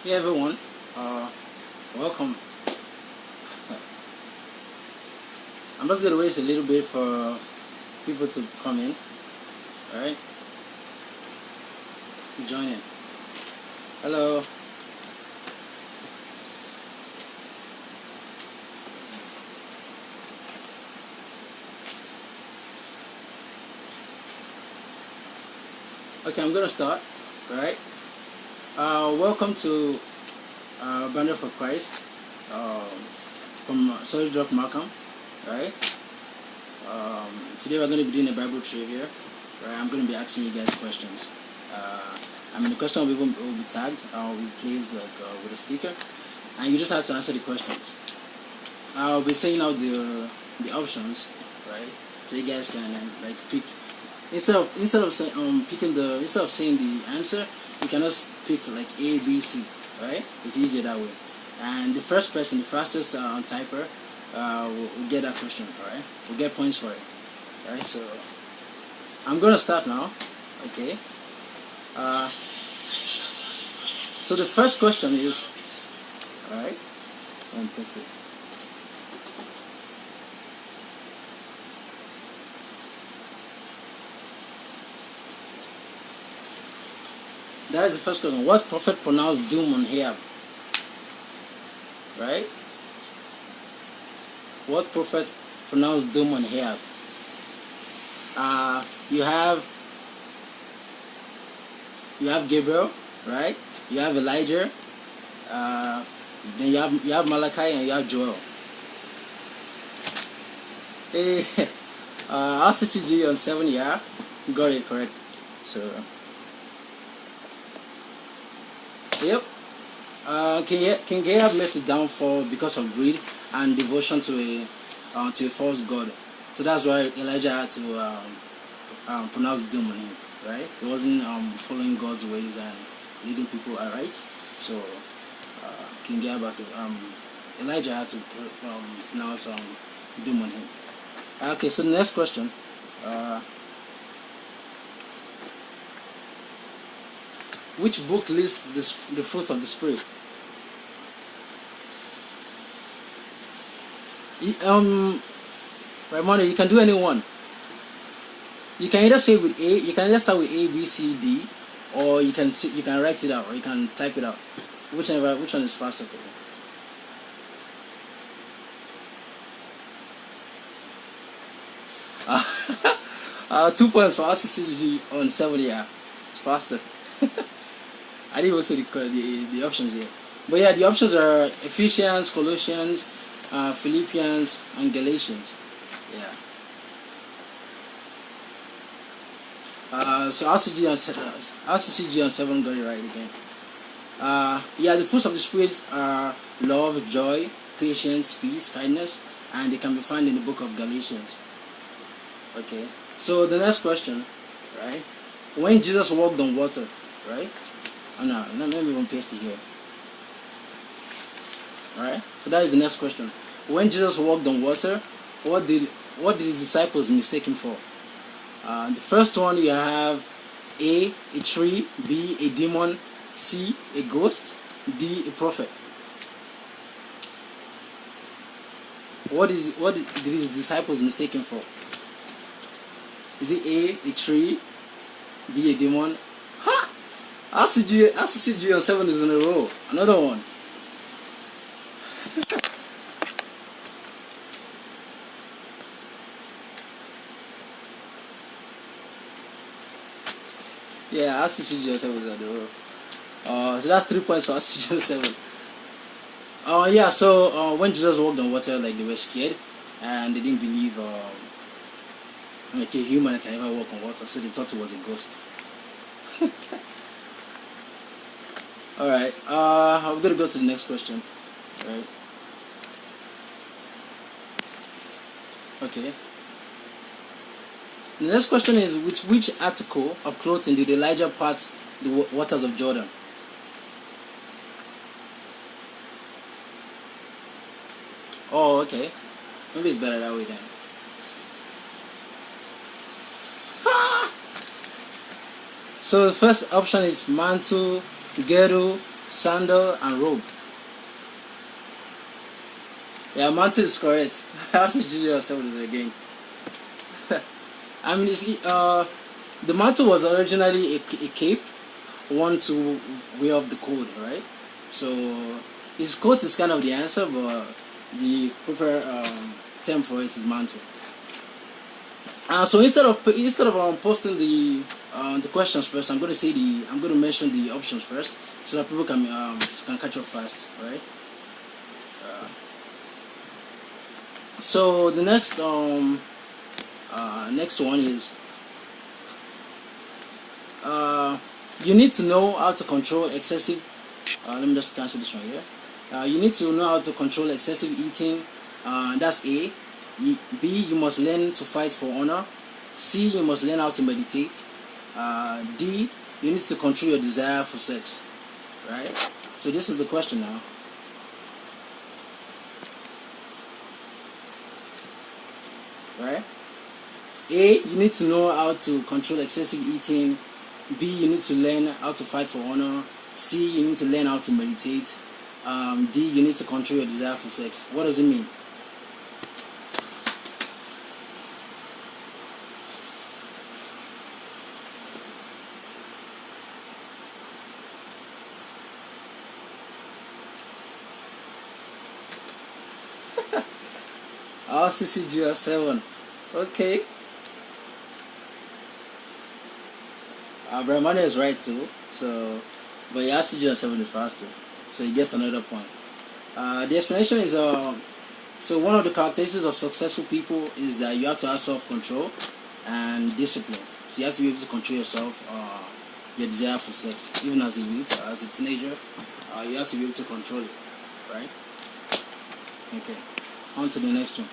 Hey everyone, welcome. I'm just gonna wait a little bit for people to come in. Alright, join in. Hello. Okay, I'm gonna start. Alright. Welcome to Banner for Christ from Solid Rock Markham. Alright. Today we're going to be doing a Bible trivia. Right. I'm going to be asking you guys questions. The question will be tagged. Will be placed with a sticker, and you just have to answer the questions. I'll be saying out the options, right? So you guys can pick instead of saying the answer, you can just pick like A, B, C, right? It's easier that way. And the first person, the fastest typer, will get that question, alright? We'll get points for it. Alright, so I'm gonna start now. Okay. So the first question is, alright, and paste it. That is the first question. What prophet pronounced doom on Ahab? Right? What prophet pronounced doom on Ahab? You have Gabriel, right? You have Elijah. Then you have Malachi and you have Joel. Hey, RCCG on 7, yeah, you got it correct. So, yep. King Ahab met his downfall because of greed and devotion to a false god. So that's why Elijah had to pronounce doom on him, right? He wasn't following God's ways and leading people aright. So King Ahab had to, Elijah had to pronounce doom on him. Okay, so the next question. Which book lists the fruits of the Spirit? Raimondo, you can do any one. You can either say with A, you can either start with A, B, C, D, or you can write it out, or you can type it out. Which one is faster for you? 2 points for RCCG on 7, yeah. It's faster. I didn't even see the options here. But yeah, the options are Ephesians, Colossians, Philippians, and Galatians. Yeah. So RCCG on 7 got it right again. Yeah, the fruits of the Spirit are love, joy, patience, peace, kindness, and they can be found in the book of Galatians. Okay. So the next question, right? When Jesus walked on water, right? Oh no, let me even paste it here. Alright, so that is the next question. When Jesus walked on water, what did his disciples mistake him for? The first one, you have A, a tree, B, a demon, C, a ghost, D, a prophet. What did his disciples mistake him for? Is it A, a tree, B, a demon? Ha! RCCG on 7 is in a row. Another one. Yeah, RCCG on 7 is in a row. So that's 3 points for RCCG on 7. Yeah, so when Jesus walked on water, like, they were scared and they didn't believe like a human can ever walk on water, so they thought it was a ghost. Alright, I'm gonna go to the next question. Right. Okay. The next question is, with which article of clothing did Elijah part the waters of Jordan? Oh, okay. Maybe it's better that way then. So the first option is mantle, girdle, sandal, and robe. Yeah, mantle is correct. How to do yourself with it again? I mean, the mantle was originally a cape, one to wear off the coat, right? So his coat is kind of the answer, but the proper term for it is mantle. So instead of posting the questions first, I'm going to mention the options first, so that people can catch up fast, right? So the next one is you need to know how to control excessive. Let me just cancel this one here. You need to know how to control excessive eating. That's A. B. You must learn to fight for honor. C. You must learn how to meditate. D. You need to control your desire for sex. Right? So this is the question now. Right? A. You need to know how to control excessive eating. B. You need to learn how to fight for honor. C. You need to learn how to meditate. D. You need to control your desire for sex. What does it mean? RCCG 7. Okay. Brahmana is right too. So, but RCCG 7 is faster. So he gets another point. The explanation is so one of the characteristics of successful people is that you have to have self-control and discipline. So you have to be able to control yourself, your desire for sex, even as a youth, as a teenager. You have to be able to control it, right? Okay. On to the next one.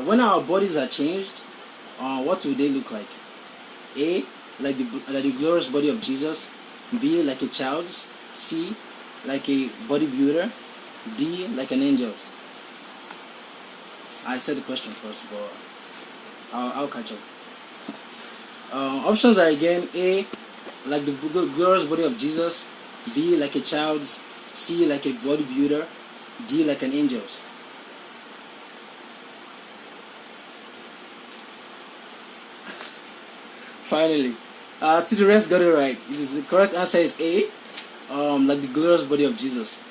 When our bodies are changed, what will they look like? A. Like the glorious body of Jesus. B. Like a child's. C. Like a bodybuilder. D. Like an angel's. I said the question first, but I'll catch up. Options are again A. Like the glorious body of Jesus. B. Like a child's. C. Like a bodybuilder. D. Like an angel's. Finally, to the rest got it right. The correct answer is A. Like the glorious body of Jesus.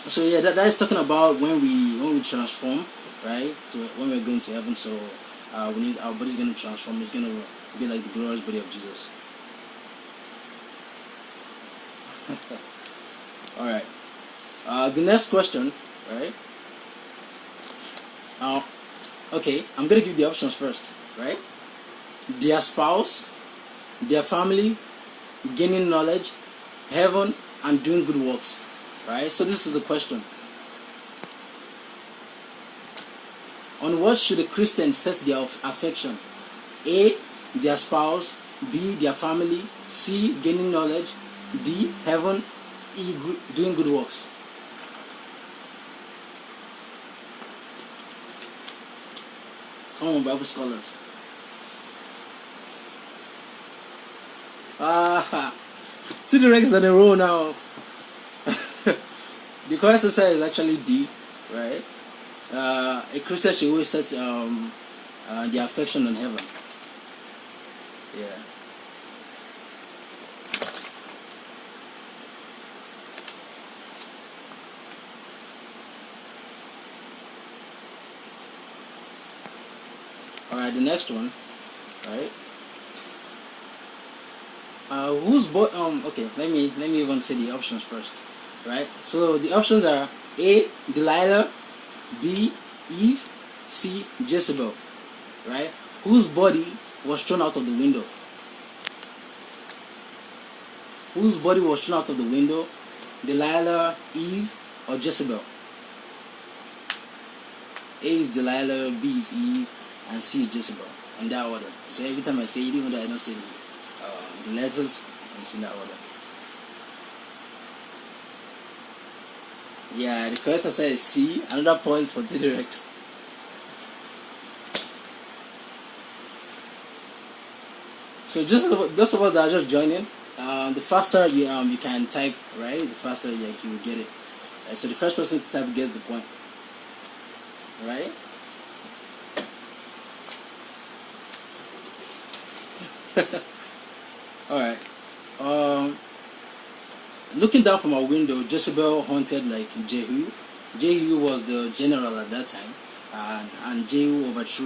So yeah, that is talking about when we transform, right? To when we're going to heaven. So we need our body's going to transform. It's going to be like the glorious body of Jesus. All right. The next question, right? Okay, I'm gonna give the options first, right? Their spouse, their family, gaining knowledge, heaven, and doing good works, right? So this is the question: on what should a Christian set their affection? A. Their spouse. B. Their family. C. Gaining knowledge. D. Heaven. E. Doing good works. Come on, Bible scholars. To the ranks on the row now. The correct answer is actually D, right? A Christian should always set their affection on heaven. Yeah. Alright, the next one, right? Okay, let me even say the options first, right? So the options are A. Delilah, B. Eve, C. Jezebel, right? Whose body was thrown out of the window? Whose body was thrown out of the window? Delilah, Eve, or Jezebel? A is Delilah, B is Eve, and C is Jezebel, in that order. So every time I say it, even though I don't say the letters, it's in that order. Yeah, the correct answer is C. Another point for T-Rex. So just those of us that are just joining, the faster you can type, right? The faster like you will get it. So the first person to type gets the point, right? All right. Looking down from our window, Jezebel hunted like Jehu. Jehu was the general at that time, and Jehu was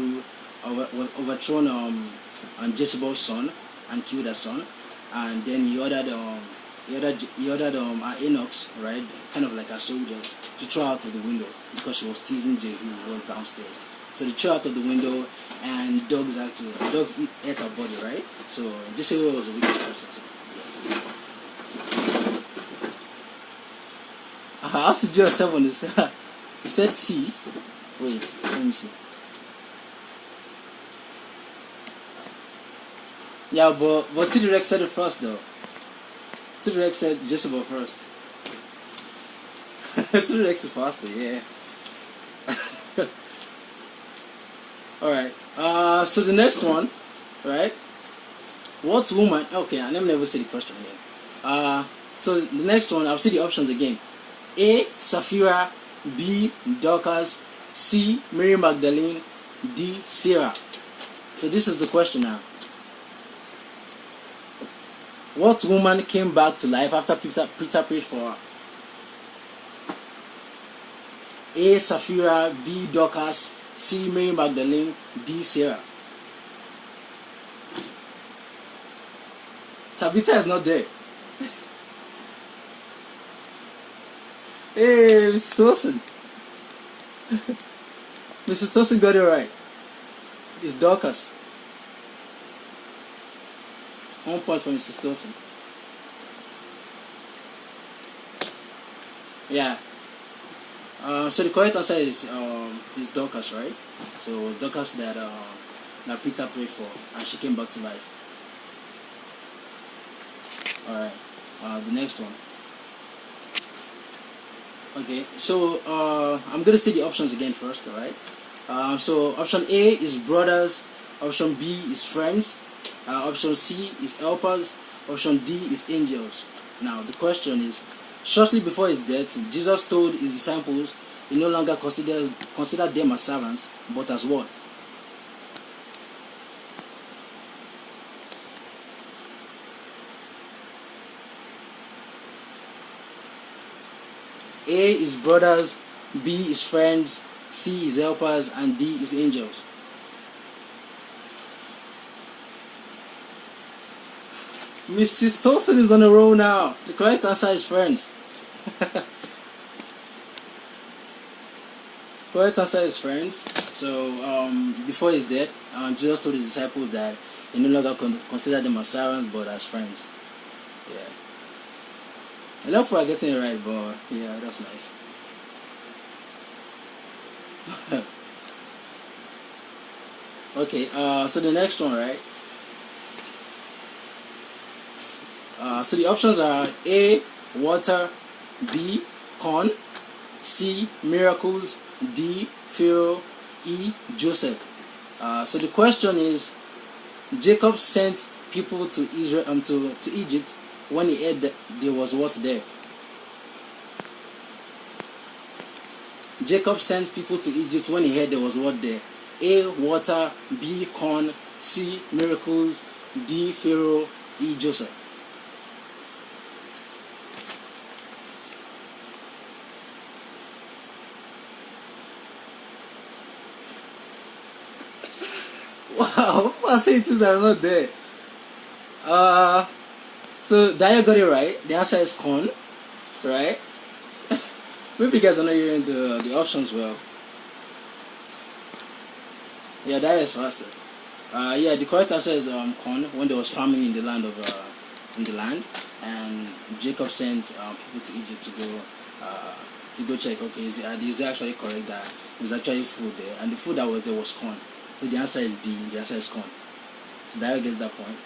overthrown on Jezebel's son and killed her son, and then he ordered Enoch, right, kind of like her soldiers, to throw out of the window because she was teasing Jehu who was downstairs. So they threw out of the window, and dogs ate her body, right? So Jezebel was a wicked person. So, yeah. I asked you yourself on this. You said C. Wait, let me see. Yeah, but T-Rex said it first though. T-Rex said Jezebel first. T-Rex is faster, yeah. Alright. So the next one, right? What woman? Okay, let me never say the question again. So the next one, I'll see the options again. A. Sapphira. B. Dorcas. C. Mary Magdalene. D. Sarah. So this is the question now. What woman came back to life after Peter prayed for her? A. Sapphira. B. Dorcas. C. Mary Magdalene. D. Sarah. Tabitha is not there. Hey, Mrs. Tosin. Mrs. Tosin got it right. It's Dorcas. 1 point for Mrs. Tosin. Yeah. So the correct answer is Dorcas, right? So Dorcas that Peter prayed for, and she came back to life. All right. The next one. Okay, so I'm gonna say the options again first, alright? So option A is brothers, option B is friends, option C is helpers, option D is angels. Now the question is, shortly before his death, Jesus told his disciples he no longer considered them as servants, but as what? A is brothers, B is friends, C is helpers, and D is angels. Mrs. Tosin is on a roll now. The correct answer is friends. Correct answer is friends. So before his death, Jesus told his disciples that he no longer considered them as servants but as friends. Yeah. I love for getting it right, but yeah, that's nice. Okay, so the next one, right? So the options are A. Water, B. Corn, C. Miracles, D. Pharaoh, E. Joseph. So the question is, Jacob sent people to Israel to Egypt when he heard that there was what there. Jacob sent people to Egypt when he heard there was what there. A. Water, B. Corn, C. Miracles, D. Pharaoh, E. Joseph. Wow, I say things that are not there. So Daya got it right. The answer is corn, right? Maybe you guys are not hearing the options well. Yeah, Daya is faster. Yeah, the correct answer is corn. When there was famine in the land and Jacob sent people to Egypt to go check. Okay, is it actually correct that there's actually food there, and the food that was there was corn. So the answer is B. The answer is corn. So Daya gets that point.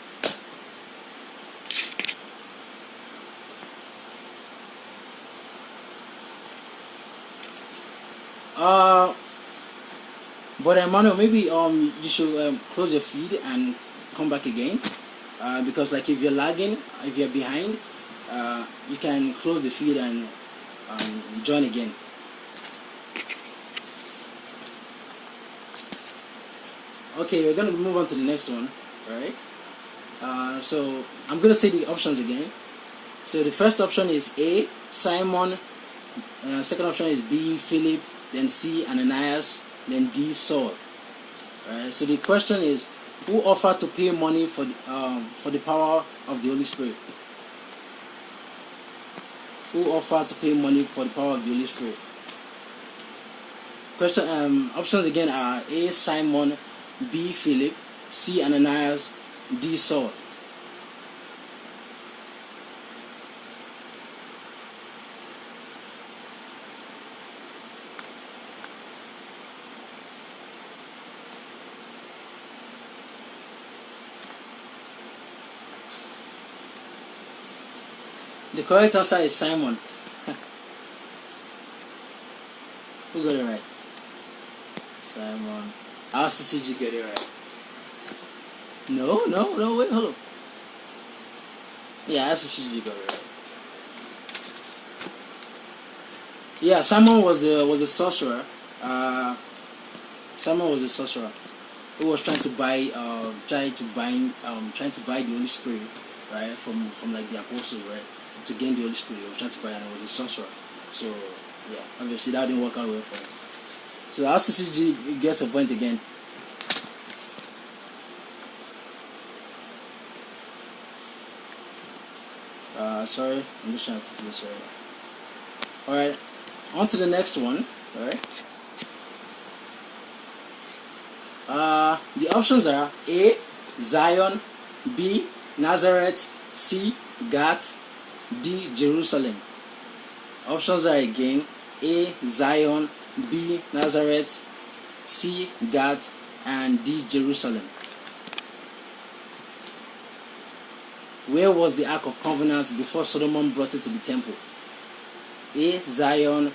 But Emmanuel, maybe you should close your feed and come back again, because like if you're lagging, if you're behind, you can close the feed and join again. Okay, we're gonna move on to the next one, right? So I'm gonna say the options again. So the first option is A, Simon. Second option is B, Philip. Then C, Ananias. Then D, Saul. Right. So the question is, who offered to pay money for the power of the Holy Spirit? Who offered to pay money for the power of the Holy Spirit? Question. Options again are A, Simon. B, Philip. C, Ananias. D, Saul. The correct answer is Simon. Who got it right? Simon. RCCG got it right. No, wait, hold up. Yeah, RCCG got it right. Yeah, Simon was a sorcerer. Simon was a sorcerer who was trying to buy the Holy Spirit, right, from like the apostles, right, to gain the Holy Spirit. He was trying to buy it, and it was a sorcerer. So yeah, obviously that didn't work out well for him. So RCCG gets a point again. Sorry, I'm just trying to fix this right. Alright, on to the next one. Alright. The options are A, Zion. B, Nazareth. C, Gath. D, Jerusalem. Options are again A, Zion. B, Nazareth. C, Gath. And D, Jerusalem. Where was the Ark of Covenant before Solomon brought it to the temple? A, Zion.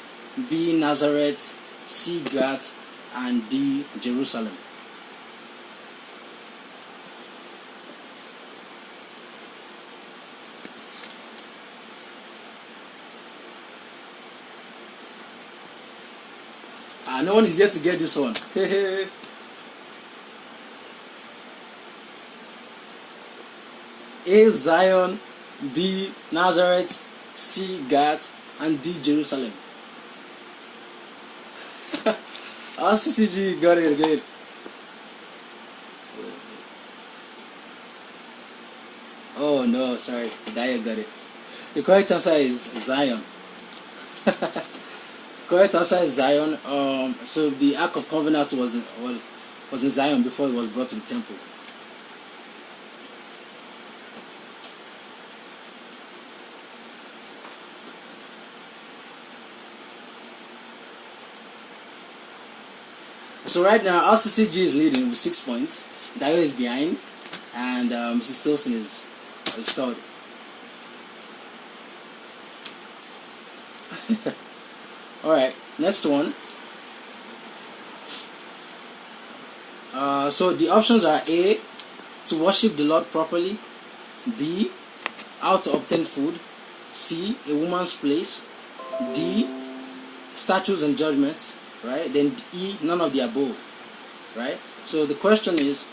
B, Nazareth. C, Gath. And D, Jerusalem. No one is yet to get this one. A, Zion. B, Nazareth. C, Gath. And D, Jerusalem. RCCG got it again. Oh no, sorry, Daya got it. The correct answer is Zion. Correct answer is Zion. So the Ark of Covenant was in Zion before it was brought to the temple. So right now, RCCG is leading with 6 points. Dayo is behind, and Mrs. Tosin is third. Alright, next one. So the options are A, to worship the Lord properly. B, how to obtain food. C, a woman's place. D, statutes and judgments. Right? Then E, none of the above. Right? So the question is,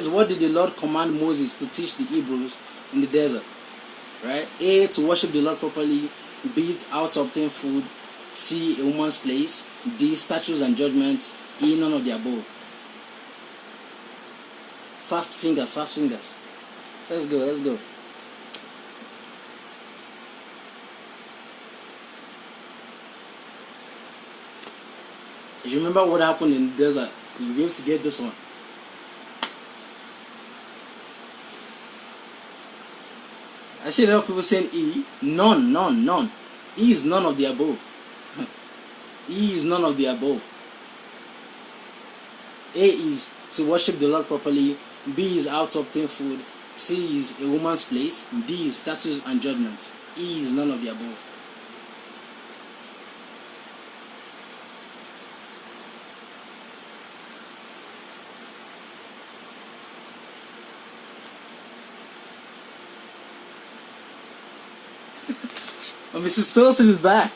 what did the Lord command Moses to teach the Hebrews in the desert? Right? A, to worship the Lord properly. B, how to obtain food. C, a woman's place. D, statutes and judgments. E, none of the above. Fast fingers. Let's go. If you remember what happened in the desert, you'll be able to get this one. I see a lot of people saying E. None. E is none of the above. E is none of the above. A is to worship the Lord properly. B is how to obtain food. C is a woman's place. D is statutes and judgments. E is none of the above. Oh, Mrs. Tolson is back.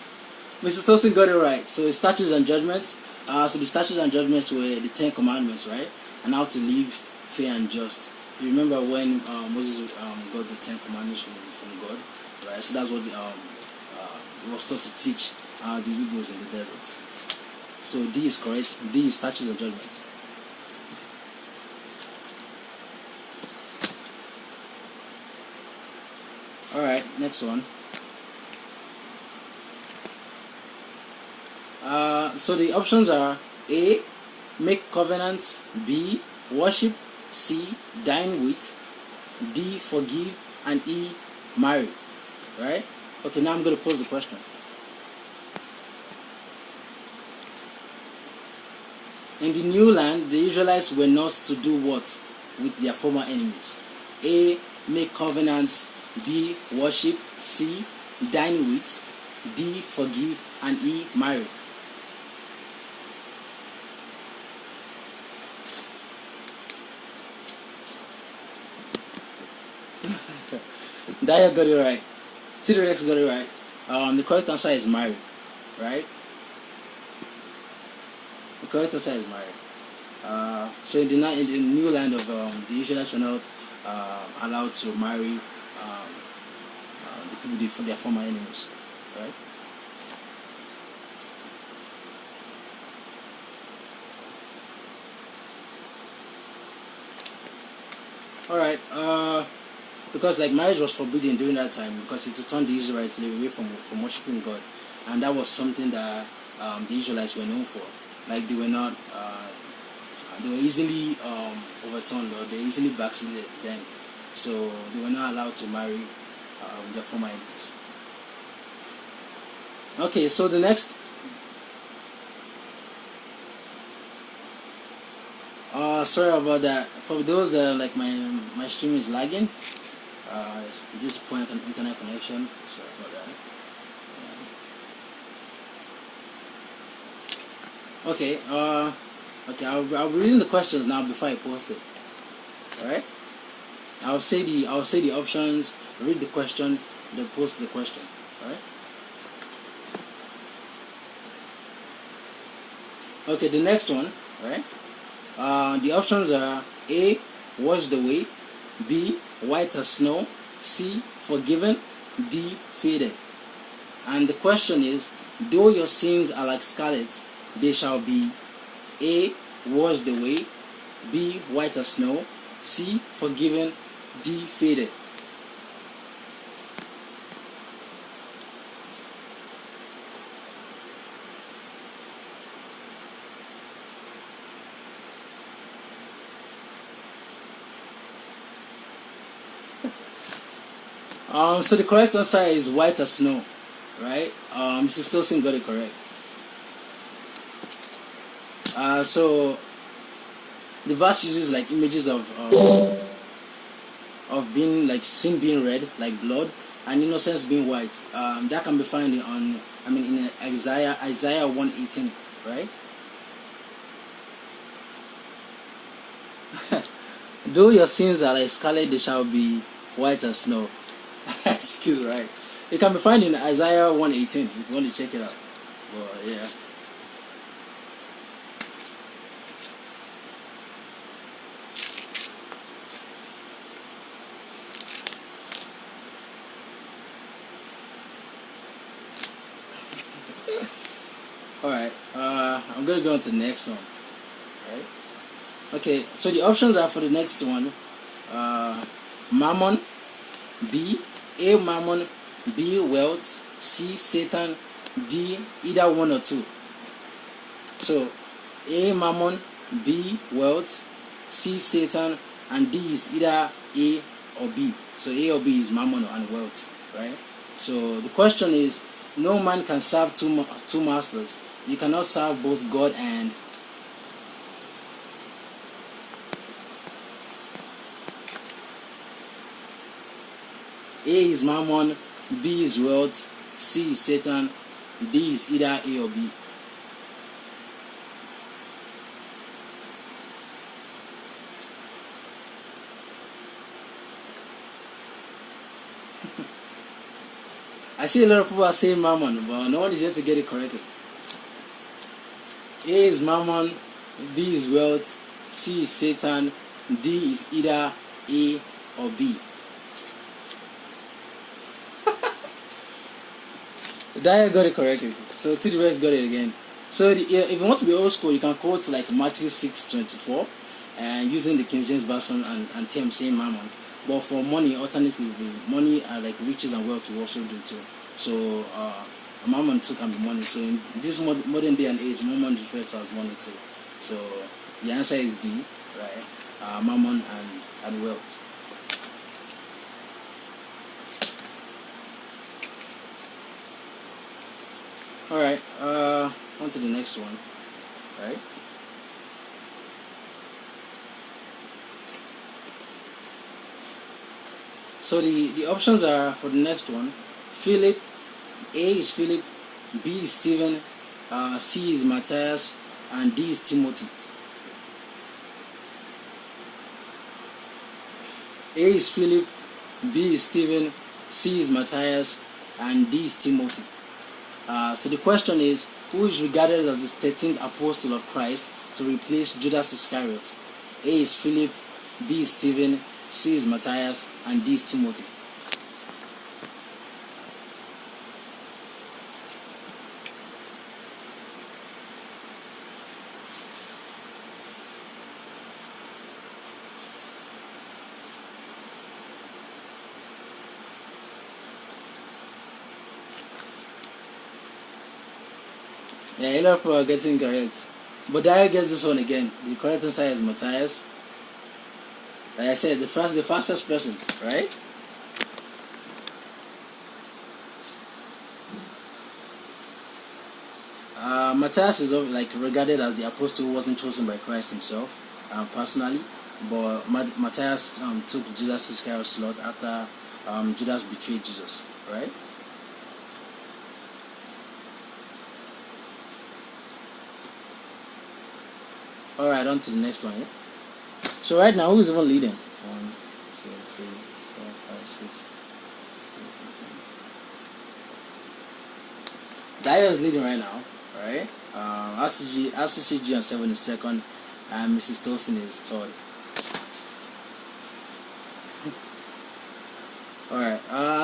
Mrs. Tolson got it right. So the statutes and judgments. So the statutes and judgments were the 10 Commandments, right? And how to live fair and just. You remember when Moses got the 10 Commandments from God, right? So that's what he was taught to teach the Hebrews in the desert. So D is correct. D is statutes and judgments. Alright, next one. So the options are A, make covenants, B, worship, C, dine with, D, forgive, and E, marry. Right? Okay, now I'm going to pose the question. In the new land, the Israelites were not to do what with their former enemies? A, make covenants, B, worship, C, dine with, D, forgive, and E, marry. Daya got it right. T-Rex got it right. The correct answer is marry. Right? The correct answer is marry. So in the new land of the Israelites were not allowed to marry the people for their former enemies. Right? Alright, because like marriage was forbidden during that time because it would turn the Israelites away from worshiping God, and that was something that the Israelites were known for. Like they were not, they were easily overturned, or they easily backslid then, so they were not allowed to marry their former enemies. Okay, so the next. Sorry about that. For those that are like my stream is lagging. Just poor internet connection. Sorry about that. Okay. Okay. I'll be reading the questions now before I post it. All right. I'll say the options. Read the question. Then post the question. All right. Okay. The next one. All right. The options are A, wash the way, B, white as snow, C, forgiven, D, faded. And the question is, though your sins are like scarlet, they shall be A, washed away, B, white as snow, C, forgiven, D, faded. So the correct answer is white as snow, right? Mrs. Tosin got it correct. So the verse uses like images of being like sin being red, like blood, and innocence being white. That can be found in Isaiah 1:18, right? Though your sins are like scarlet, they shall be white as snow. That's cute, right? It can be found in Isaiah 1:18 if you want to check it out. But yeah. Alright, I'm gonna go on to the next one. Alright. Okay, so the options are for the next one. Mammon, B, A, Mammon, B, wealth, C, Satan, D, either one or two. So A, Mammon, B, wealth, C, Satan, and D is either A or B. So A or B is Mammon and wealth, right? So the question is, no man can serve two masters. You cannot serve both God and A is Mammon, B is wealth, C is Satan, D is either A or B. I see a lot of people are saying Mammon, but no one is yet to get it correctly. A is Mammon, B is wealth, C is Satan, D is either A or B. Daya got it correctly, so TDS got it again. So if you want to be old school, you can quote like Matthew 6:24 and using the King James Version and term saying Mammon. But for money, alternatively, money are like riches and wealth will also do too. So Mammon too can be money. So in this modern day and age, Mammon is referred to as money too. So the answer is D, right? Mammon and wealth. All right. On to the next one, right? So the options are for the next one: Philip. A is Philip, B is Stephen, C is Matthias, and D is Timothy. A is Philip, B is Stephen, C is Matthias, and D is Timothy. So the question is, who is regarded as the 13th apostle of Christ to replace Judas Iscariot? A is Philip, B is Stephen, C is Matthias, and D is Timothy. Yeah, a lot of people are getting correct. But Daya gets this one again. The correct answer is Matthias. Like I said, the fastest person, right? Matthias is like regarded as the apostle who wasn't chosen by Christ himself, personally. But Matthias took Jesus Iscariot's slot after Judas betrayed Jesus, right? Alright, on to the next one, yeah? So right now, who is even leading? 1, 2, 3, 4, 5, 6. Daya is leading right now, right? RCCG on 7 is second, and Mrs. Tosin is third. Alright,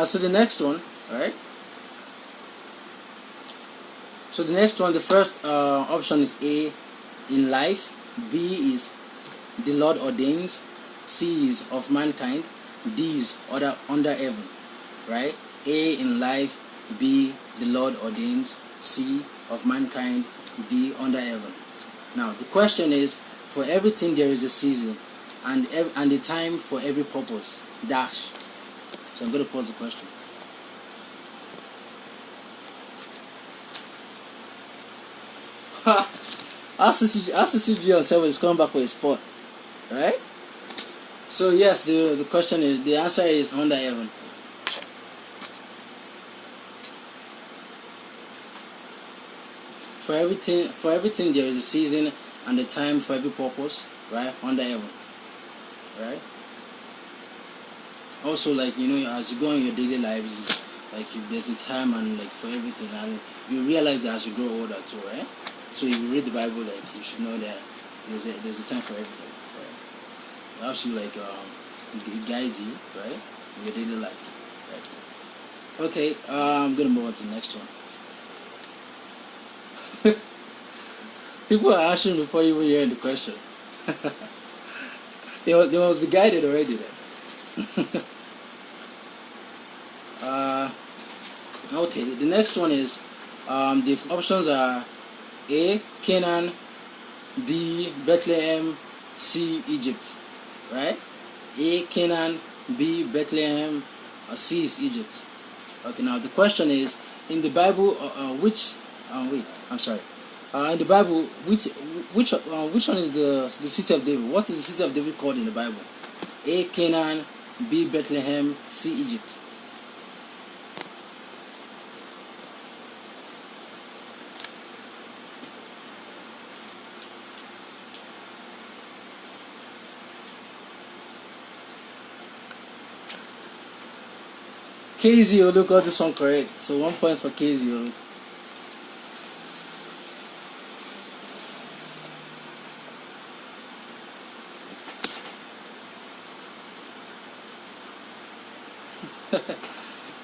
so the next one, right? So the next one, the first option is A, in life. B is the Lord ordains, C is of mankind, D is under heaven, right? A in life, B the Lord ordains, C of mankind, D under heaven. Now the question is, for everything there is a season and a time for every purpose, dash. So I'm going to pause the question. RCCG on 7 is coming back with a spot, right? So yes, the question is, the answer is under heaven. For everything there is a season and a time for every purpose, right? Under heaven, right? Also, like, you know, as you go in your daily lives, like there's a time and like for everything, and you realize that as you grow older too, right? So if you read the Bible, like, you should know that there's a time for everything, right? It helps you, like, it guides you, right, in your daily life, right? Okay, I'm gonna move on to the next one. People are answering before you even hearing the question. they must be guided already then. Okay, the next one is the options are A, Canaan, B, Bethlehem, C, Egypt, right? A, Canaan, B, Bethlehem, C is Egypt. Okay, now the question is, in the Bible, in the Bible, which one is the city of David? What is the city of David called in the Bible? A, Canaan, B, Bethlehem, C, Egypt. KZ Olu got this one correct. So 1 point for KZ Olu.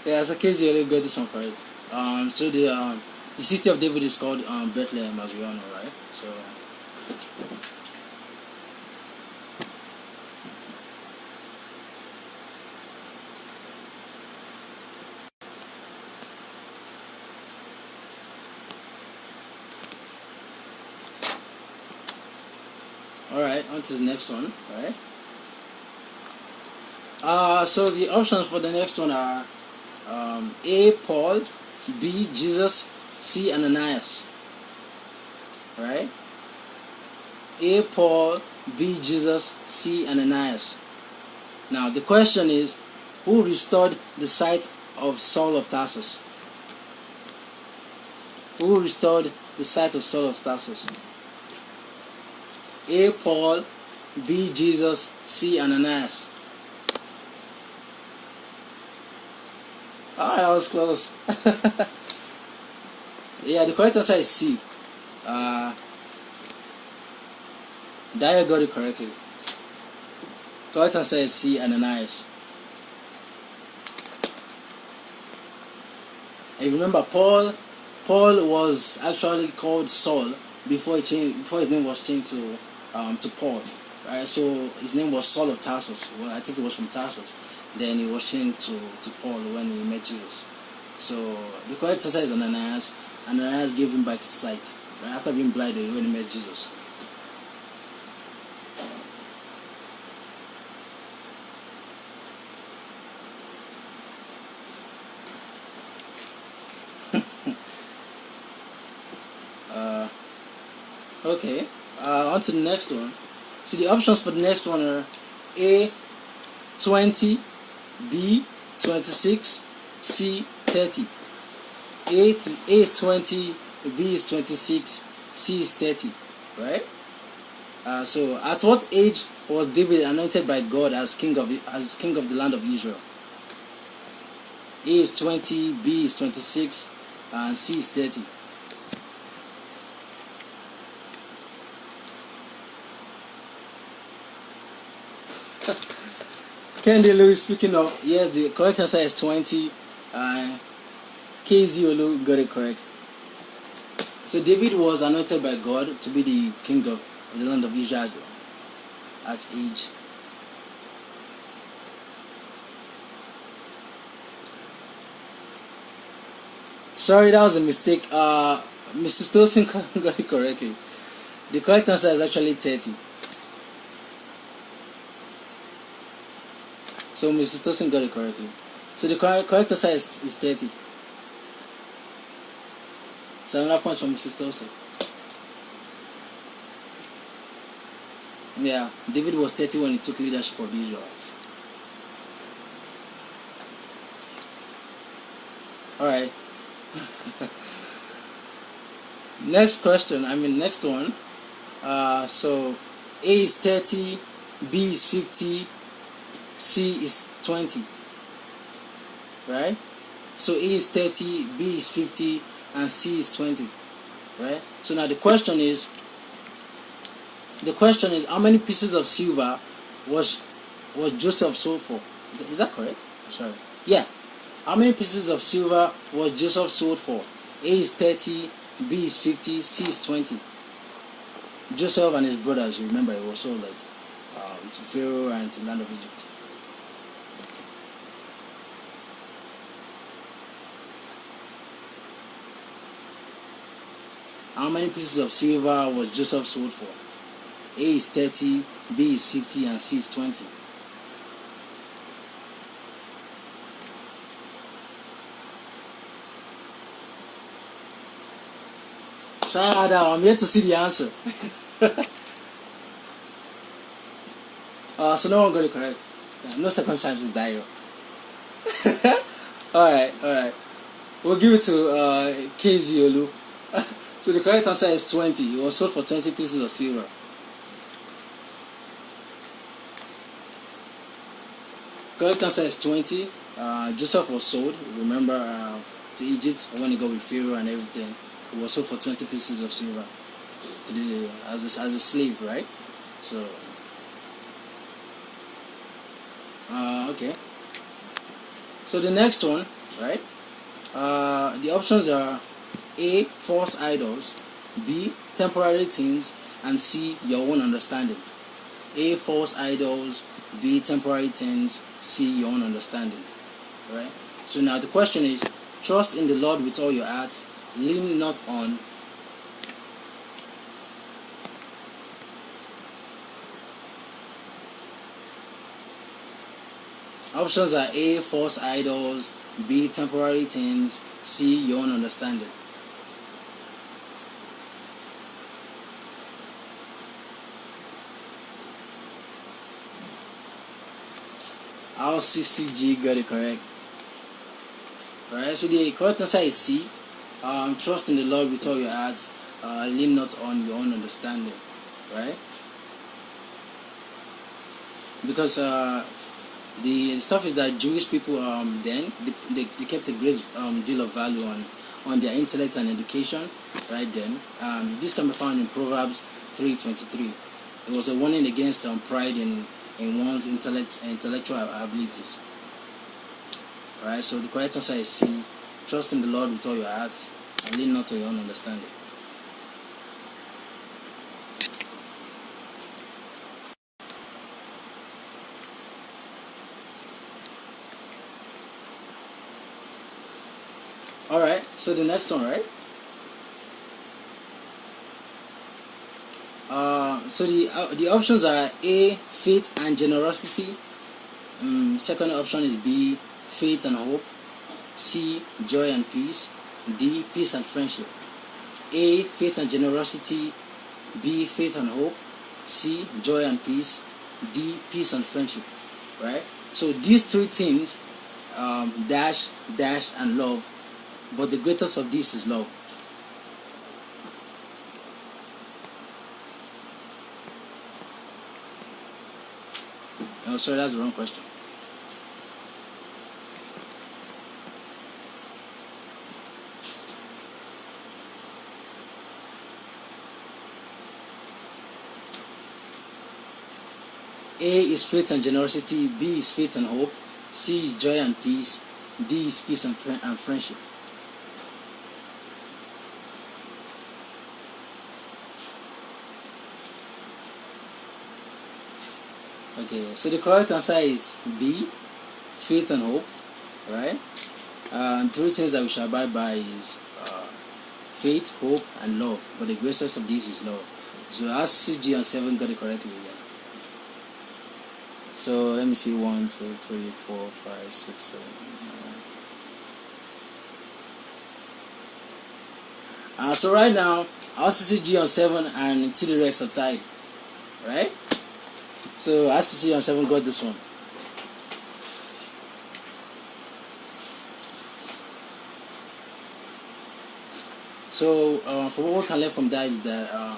Yeah, so KZ Olu got this one correct. So the city of David is called Bethlehem, as we all know, right? So. Alright, on to the next one, right? So the options for the next one are A. Paul, B. Jesus, C. Ananias. Right? A. Paul, B. Jesus, C. Ananias. Now the question is, who restored the sight of Saul of Tarsus? Who restored the sight of Saul of Tarsus? A. Paul, B. Jesus, C. Ananias. Ah, that was close. Yeah, the correct answer is C. Daya got it correctly. Correct answer is C. Ananias. And remember, Paul was actually called Saul before his name was changed to Paul, right? So his name was Saul of Tarsus. Well, I think it was from Tarsus. Then he was changed to Paul when he met Jesus. So the correct answer is Ananias. Ananias gave him back his sight, right, after being blinded when he met Jesus. Okay, on to the next one. So the options for the next one are A. 20, B. 26, C. 30. A is 20, B is 26, C is 30. Right? So at what age was David anointed by God as king of the land of Israel? A is 20, B is 26, and C is 30. Kendi Lewis speaking of, yes, the correct answer is 20. KZ Olu got it correct. So David was anointed by God to be the king of the land of Israel at age. Sorry, that was a mistake. Mrs. Tosin got it correctly. The correct answer is actually 30. So Mrs. Tosin got it correctly. So the correct answer is 30. So another point from Mrs. Tosin. Yeah, David was 30 when he took leadership of the Israelites. Alright. Next one. So A is 30, B is 50, C is 20. Right? So A is 30, B is 50, and C is 20. Right? So now the question is how many pieces of silver was Joseph sold for? Is that correct? Sorry. Yeah. How many pieces of silver was Joseph sold for? A is 30, B is 50, C is 20. Joseph and his brothers, remember, it was sold to Pharaoh and to the land of Egypt. How many pieces of silver was Joseph sold for? A is 30, B is 50, and C is 20. Try hard out. I'm here to see the answer. So no one got it correct. Yeah, no second chance to die. Alright. We'll give it to KZ Olu. So the correct answer is 20. It was sold for 20 pieces of silver. Correct answer is 20. Joseph was sold, remember, to Egypt when he got with Pharaoh and everything. He was sold for 20 pieces of silver to as a slave, right? So, okay. So the next one, right? The options are A, false idols, B, temporary things, and C, your own understanding. A, false idols, B, temporary things, C, your own understanding. Right? So now the question is, trust in the Lord with all your heart, lean not on. Options are A, false idols, B, temporary things, C, your own understanding. RCCG got it correct. Right, so the correct answer is C. Trust in the Lord with all your heart, lean not on your own understanding. Right? Because the stuff is that Jewish people then they kept a great deal of value on their intellect and education. Right then, this can be found in Proverbs 3:23. It was a warning against pride in one's intellectual abilities. Alright, so the correct answer is C. Trust in the Lord with all your heart and lean not on your own understanding. Alright, so the next one, right? So the options are A, faith and generosity. Second option is B, faith and hope. C, joy and peace. D, peace and friendship. A, faith and generosity. B, faith and hope. C, joy and peace. D, peace and friendship. Right? So these three things, dash, and love. But the greatest of these is love. Oh, sorry, that's the wrong question. A is faith and generosity, B is faith and hope, C is joy and peace, D is peace and friendship. Okay, so the correct answer is B, faith and hope, right? And three things that we shall abide by is faith, hope, and love. But the greatest of these is love. So RCCG on 7 got it correctly again. So let me see, 1, 2, 3, 4, 5, 6, 7, 8, 9. So right now, RCCG on 7 and TD Rex are tied, right? So RCCG on 7 got this one. So for what we can learn from that is that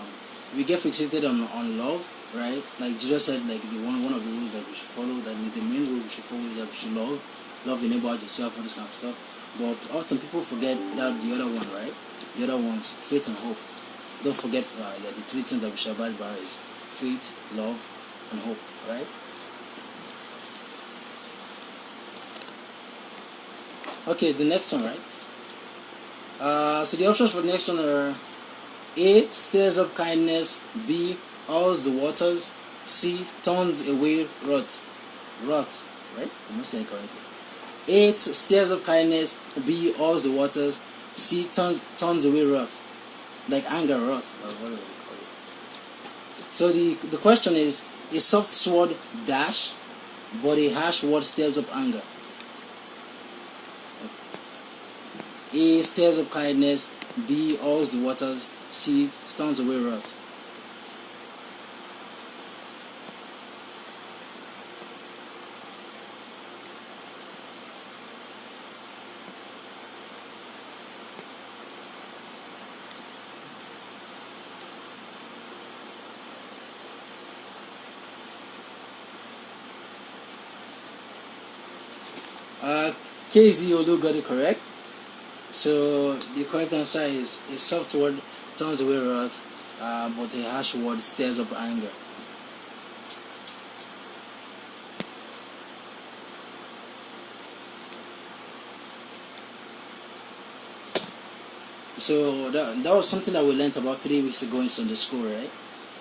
we get fixated on love, right? Like Jesus said, like the one of the rules that we should follow, that the main rule we should follow is that we should love your neighbor as yourself, all this kind of stuff. But often people forget that the other one, right? The other one's faith and hope. Don't forget that the three things that we should abide by is faith, love, and hope, right? Okay, the next one, right? So the options for the next one are A, stirs up kindness, B, awes the waters, C, turns away wrath, right? I'm not saying it correctly. A, stirs up kindness, B, awes the waters, C, turns away wrath, like anger, wrath, or whatever we call it. So the question is, a soft sword dash, but a harsh word stirs up anger. A, stirs up kindness, B, awes the waters, C, turns away wrath. KZ Olu got it correct. So the correct answer is a soft word turns away wrath, but a harsh word stirs up anger. So that was something that we learned about 3 weeks ago in Sunday school, right?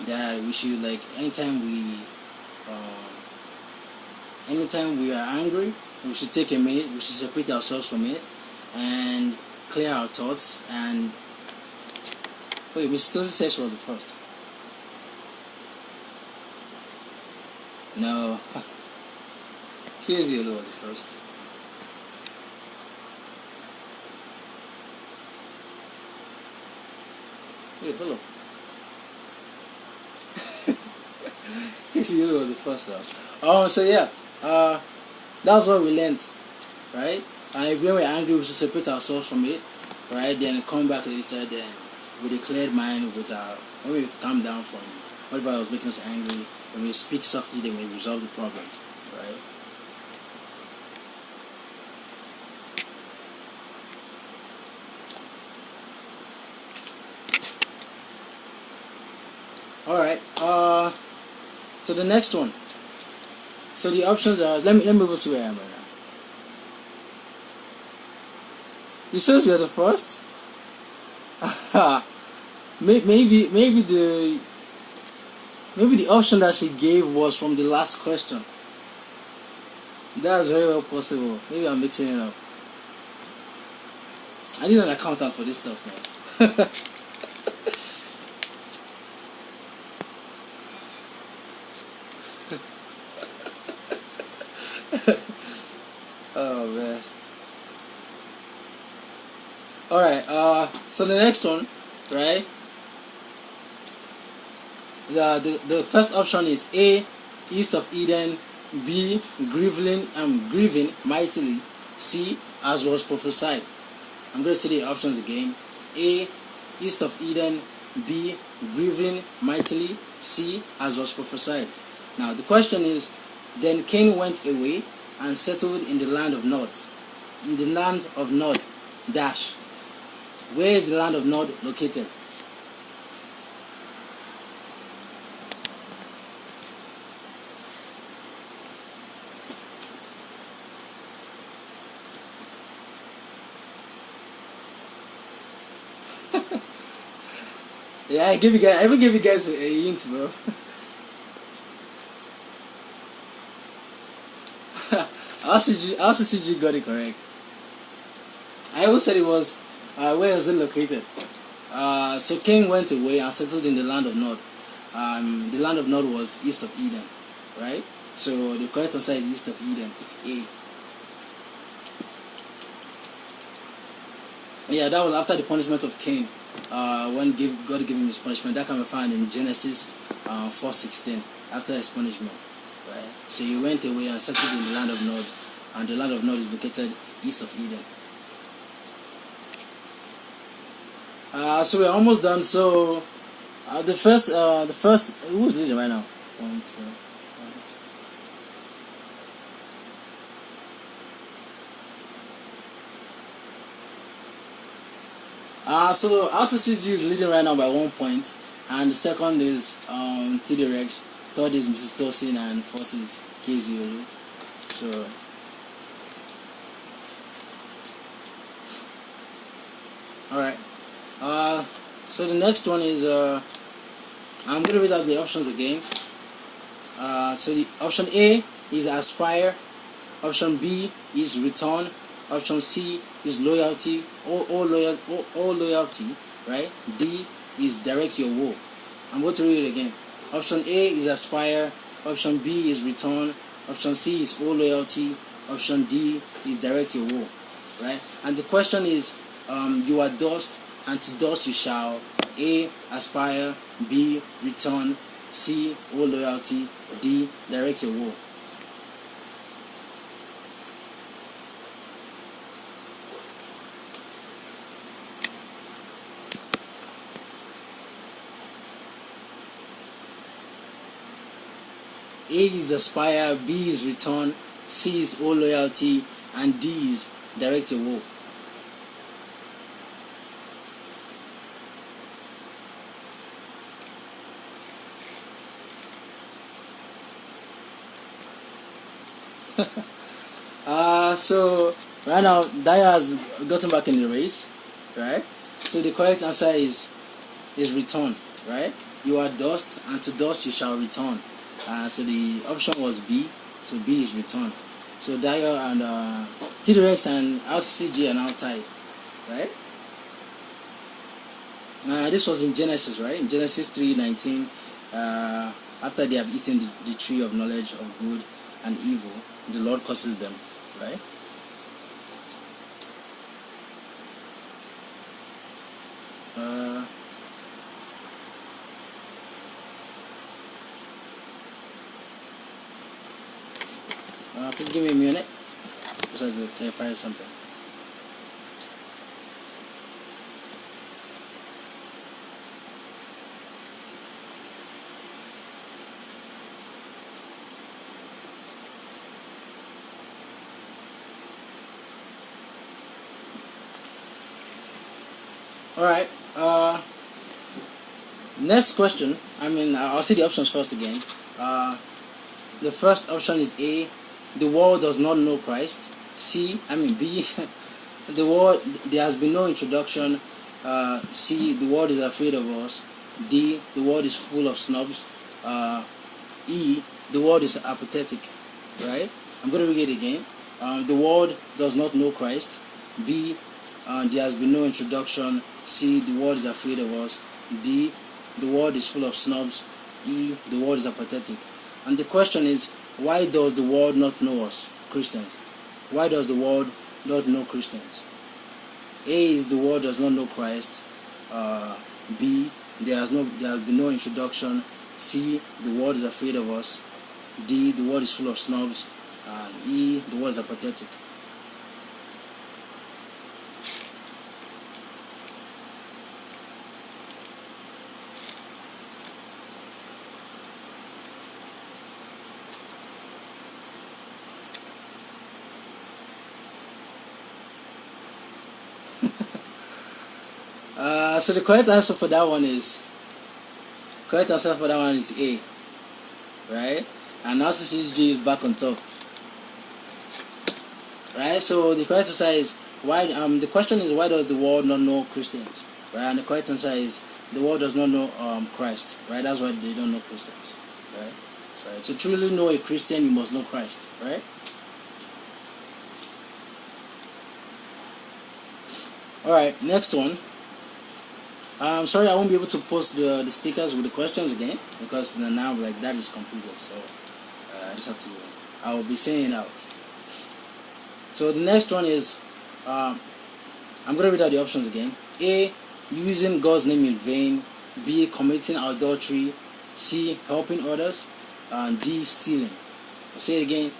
That we should, like, anytime we are angry, we should take a minute, we should separate ourselves from it and clear our thoughts. And wait, Mrs. Tosi said she was the first. No, KZLO was the first. Wait, hold up. KZLO was the first though. So yeah, that's what we learned, right? And if we were angry, we should separate ourselves from it, right? Then come back later, then with a cleared mind, with when we calm down from whatever was making us angry, when we speak softly, then we resolve the problem, right? Alright, so the next one. So the options are, let me go see where I am right now. You said you are the first? maybe the option that she gave was from the last question. That's very well possible. Maybe I'm mixing it up. I need an accountant for this stuff, man. Oh man. Alright, so the next one, right? The first option is A, east of Eden, B, grieving mightily, C, as was prophesied. I'm going to say the options again. A, east of Eden, B, grieving mightily, C, as was prophesied. Now the question is, then Cain went away and settled in the land of Nod. In the land of Nod, dash. Where is the land of Nod located? Yeah, I will give you guys a hint, bro. RCCG got it correct. I always said it was where is it located? So Cain went away and settled in the land of Nod. The land of Nod was east of Eden, right? So the correct answer is east of Eden, A. Yeah, that was after the punishment of Cain. When God gave him his punishment, that can be found in Genesis 4:16. After his punishment, right? So he went away and settled in the land of Nod, and the land of Nod is located east of Eden. So we're almost done. So the first who's leading right now? 1, 2. So RCCG is leading right now by 1 point, and the second is TD Rex, third is Mrs. Tosin, and fourth is KZOLU. So alright. So the next one is I'm gonna read out the options again. So the option A is aspire, option B is return, option C is loyalty, all loyalty, right? D is direct your woe. I'm going to read it again. Option A is aspire, option B is return, option C is all loyalty, option D is direct your woe, right? And the question is, you are dust, and to dust you shall. A, aspire, B, return, C, all loyalty, D, direct your woe. A is aspire, B is return, C is all loyalty, and D is direct your woe. So right now Daya has gotten back in the race, right? So the correct answer is return, right? You are dust, and to dust you shall return. So the option was B. So B is return. So Daya and T-Rex and RCCG are now tied, right? This was in Genesis, right? In Genesis 3:19, after they have eaten the tree of knowledge of good and evil, the Lord curses them, right? Please give me a minute. Just have to clarify something. Alright, next question. I'll see the options first again. The first option is A, the world does not know Christ. B, the world, there has been no introduction. C, the world is afraid of us. D, the world is full of snobs. E, the world is apathetic, right? I'm going to read it again. The world does not know Christ. B, there has been no introduction. C, the world is afraid of us. D, the world is full of snobs. E, the world is apathetic. And the question is, why does the world not know us, Christians? Why does the world not know Christians? A is the world does not know Christ. B, there has been no introduction. C, the world is afraid of us. D, the world is full of snobs. And E, the world is apathetic. So the correct answer for that one is A, right? And RCCG is back on top, right? So the correct answer is why. The question is, why does the world not know Christians, right? And the correct answer is the world does not know Christ, right? That's why they don't know Christians, right? So to truly know a Christian, you must know Christ, right? All right, next one. I'm sorry I won't be able to post the stickers with the questions again because now like that is completed. So I just have to. I will be saying it out. So the next one is I'm gonna read out the options again. A, using God's name in vain. B, committing adultery. C, helping others. And D, stealing. I'll say it again.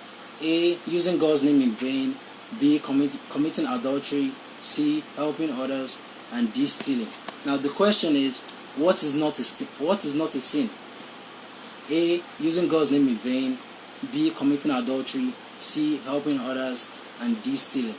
A, using God's name in vain. B, committing adultery. C, helping others. And D, stealing. Now the question is, what is not a sin? A, using God's name in vain. B, committing adultery. C, helping others. And D, stealing.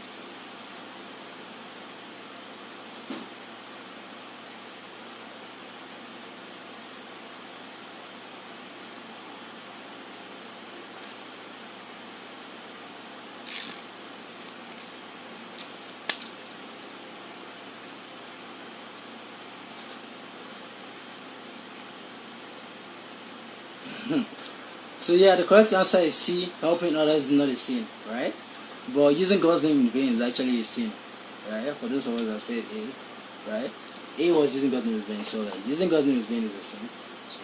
So yeah, the correct answer is C. Helping others is not a sin, right? But using God's name in vain is actually a sin, right? For those of us that said A, right? A was using God's name in vain, so like using God's name in vain is a sin, so,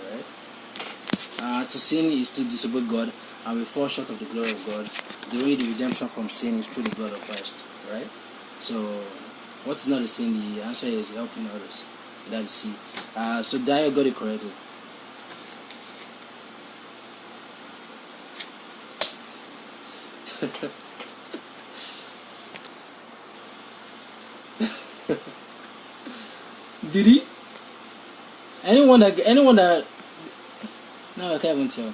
right? To sin is to disobey God, and we fall short of the glory of God. The way the redemption from sin is through the blood of Christ, right? So what's not a sin? The answer is helping others. That is C. So Dio got it correctly. Did he? Anyone that no, I can't even tell.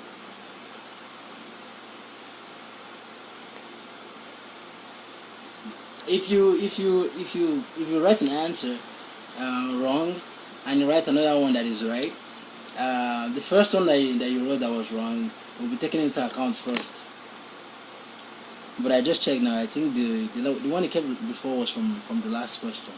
if you write an answer wrong, and you write another one that is right, the first one that you wrote that was wrong will be taken into account first. But I just checked now. I think the one you kept before was from the last question.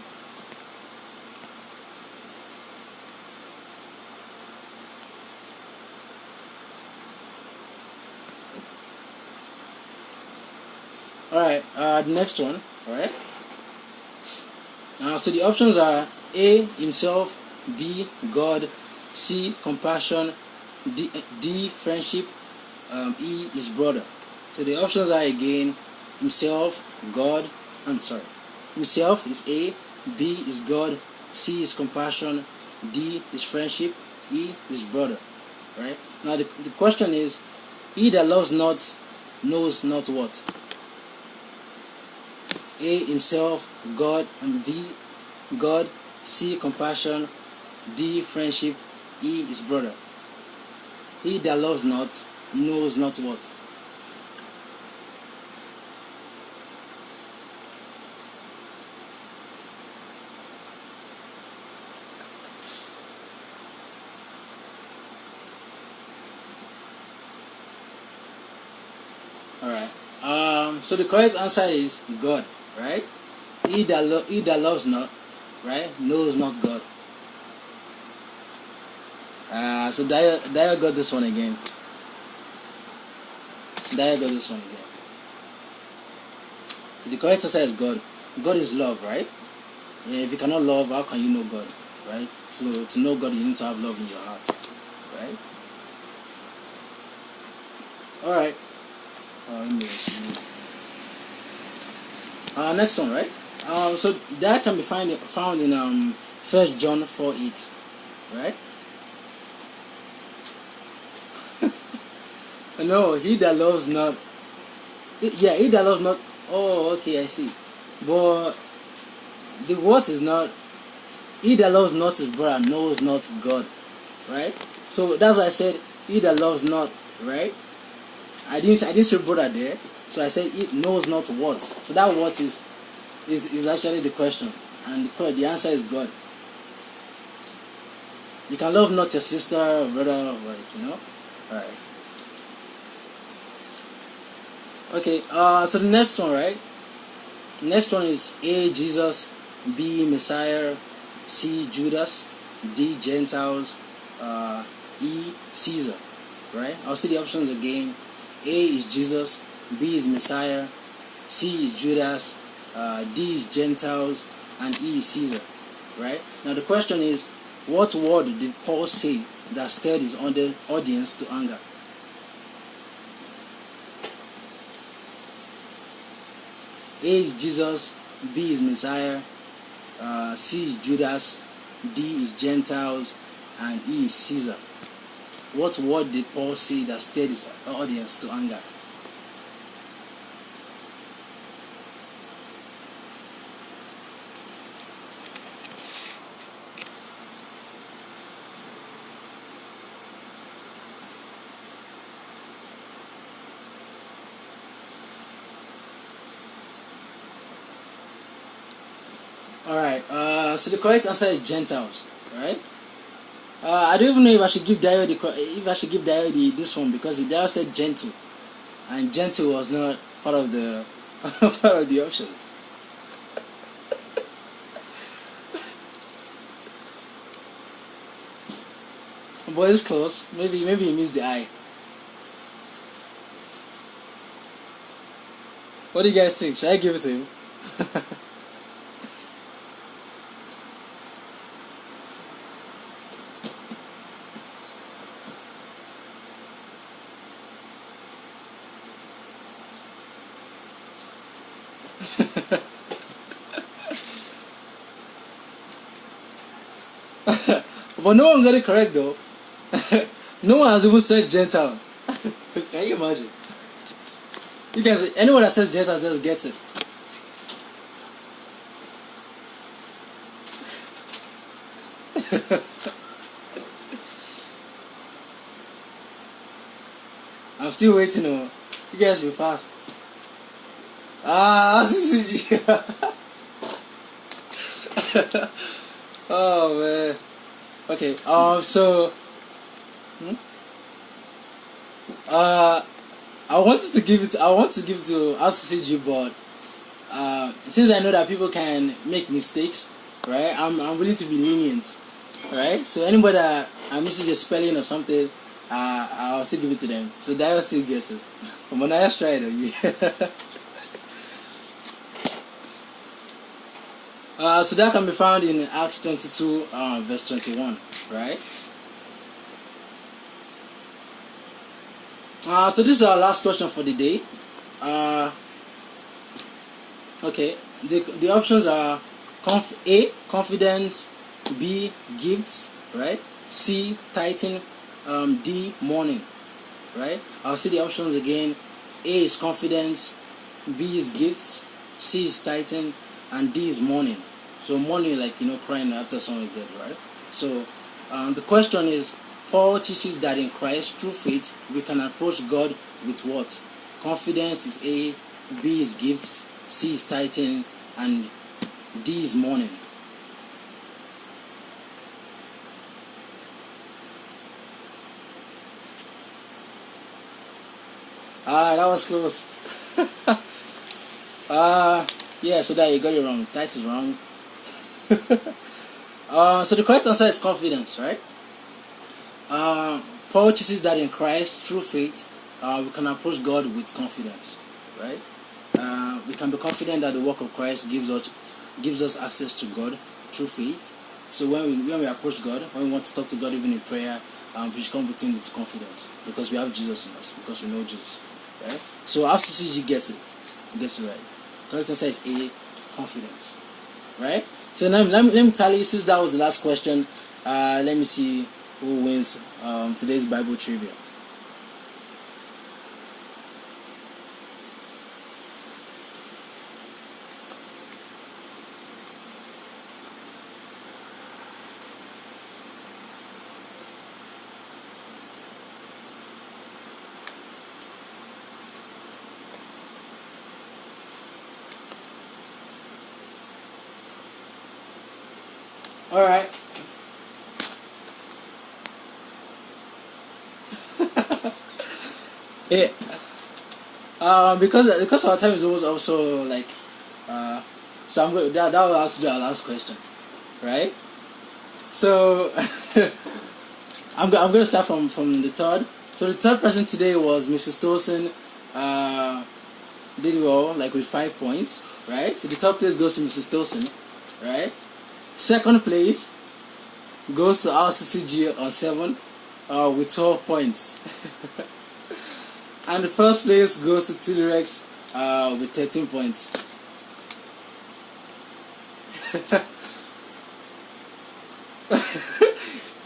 All right. The next one. All right. So the options are A, himself, B, God, C, compassion, D, friendship, E, his brother. So the options are again himself, God. I'm sorry. Himself is A, B is God, C is compassion, D is friendship, E is brother. Right? Now the question is, he that loves not knows not what? A, himself, God, and B, God, C, compassion, D, friendship, E, his brother. He that loves not knows not what? Alright. So the correct answer is God, right? He that loves not, right, knows not God. So Daya got this one again. Daya got this one again. The correct answer is God. God is love, right? Yeah, if you cannot love, how can you know God, right? So to know God, you need to have love in your heart, right? All right. Let me see. Next one, right? So that can be found in 1 John 4:8, right? No, he that loves not. Yeah, he that loves not. Oh, okay, I see. But the word is not. He that loves not his brother knows not God, right? So that's why I said he that loves not, right? I didn't say brother there, so I said it knows not what. So that what is actually the question, and the answer is God. You can love not your sister or brother, like. All right. Okay. So the next one, right? Next one is A, Jesus, B, Messiah, C, Judas, D, Gentiles, E, Caesar, right? I'll see the options again. A is Jesus, B is Messiah, C is Judas, D is Gentiles, and E is Caesar, right? Now the question is, what word did Paul say that stirred his audience to anger? A is Jesus, B is Messiah, C is Judas, D is Gentiles, and E is Caesar. What word did Paul say that stirred his audience to anger? Alright, so the correct answer is Gentiles, right? I don't even know if I should give Dio this one, because Dio said gentle, and gentle was not part of the part of the options. But it's close. Maybe he missed the I. What do you guys think? Should I give it to him? But no one got it correct though. No one has even said Gentiles. Can you imagine? You guys, anyone that says Gentiles just gets it. I'm still waiting on. You guys be fast. RCCG. Oh man. Okay. So. I wanted to give it. I want to give it to RCCG, but since I know that people can make mistakes, right? I'm willing to be lenient, right? So anybody that I misses a spelling or something, I'll still give it to them. So Dio still gets it. But when I try it, so that can be found in Acts 22, verse 21, right? So this is our last question for the day. Okay, the options are A, confidence, B, gifts, right? C, tithing, D, mourning, right? I'll see the options again. A is confidence, B is gifts, C is tithing, and D is mourning. So mourning, like, crying after someone is dead, right? So the question is, Paul teaches that in Christ, through faith, we can approach God with what? Confidence is A, B is gifts, C is tithing, and D is mourning. That was close. Yeah, so there you got it wrong. That is wrong. So the correct answer is confidence, right? Paul teaches that in Christ, through faith, we can approach God with confidence, right? We can be confident that the work of Christ gives us access to God through faith. So when we approach God, when we want to talk to God even in prayer, we should come with Him with confidence because we have Jesus in us, because we know Jesus, right? So RCCG gets it right. Correct answer is A, confidence, right? So let me tell you, since that was the last question, let me see who wins today's Bible trivia. All right. Yeah. Because our time is almost also like, so I'm going that will have to be our last question, right? So I'm going to start from the third. So the third person today was Mrs. Tolson. Did well, like with 5 points, right? So the third place goes to Mrs. Tolson, right? Second place goes to RCCG on 7 with 12 points. And the first place goes to T-Rex with 13 points.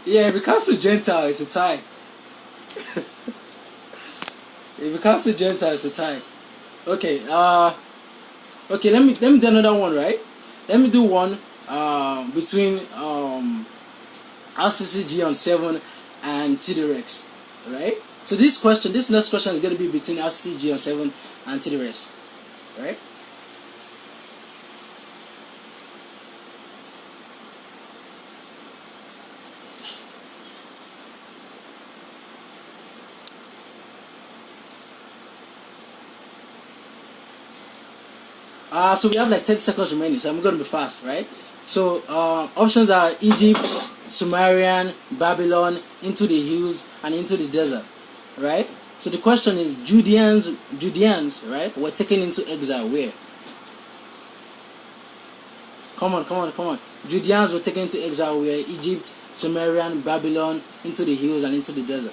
Yeah, if it comes to Gentile, it's a tie. If it comes to Gentile, it's a tie. Okay, okay, let me do another one, right? Let me do one between RCCG on 7 and T-Rex, right? So this next question is going to be between RCCG on 7 and T-Rex, right? So we have like 30 seconds remaining, so I'm going to be fast, right? So options are Egypt, Sumerian, Babylon, into the hills, and into the desert, right? So the question is, Judeans, right, were taken into exile where? Come on. Judeans were taken into exile where? Egypt, Sumerian, Babylon, into the hills, and into the desert.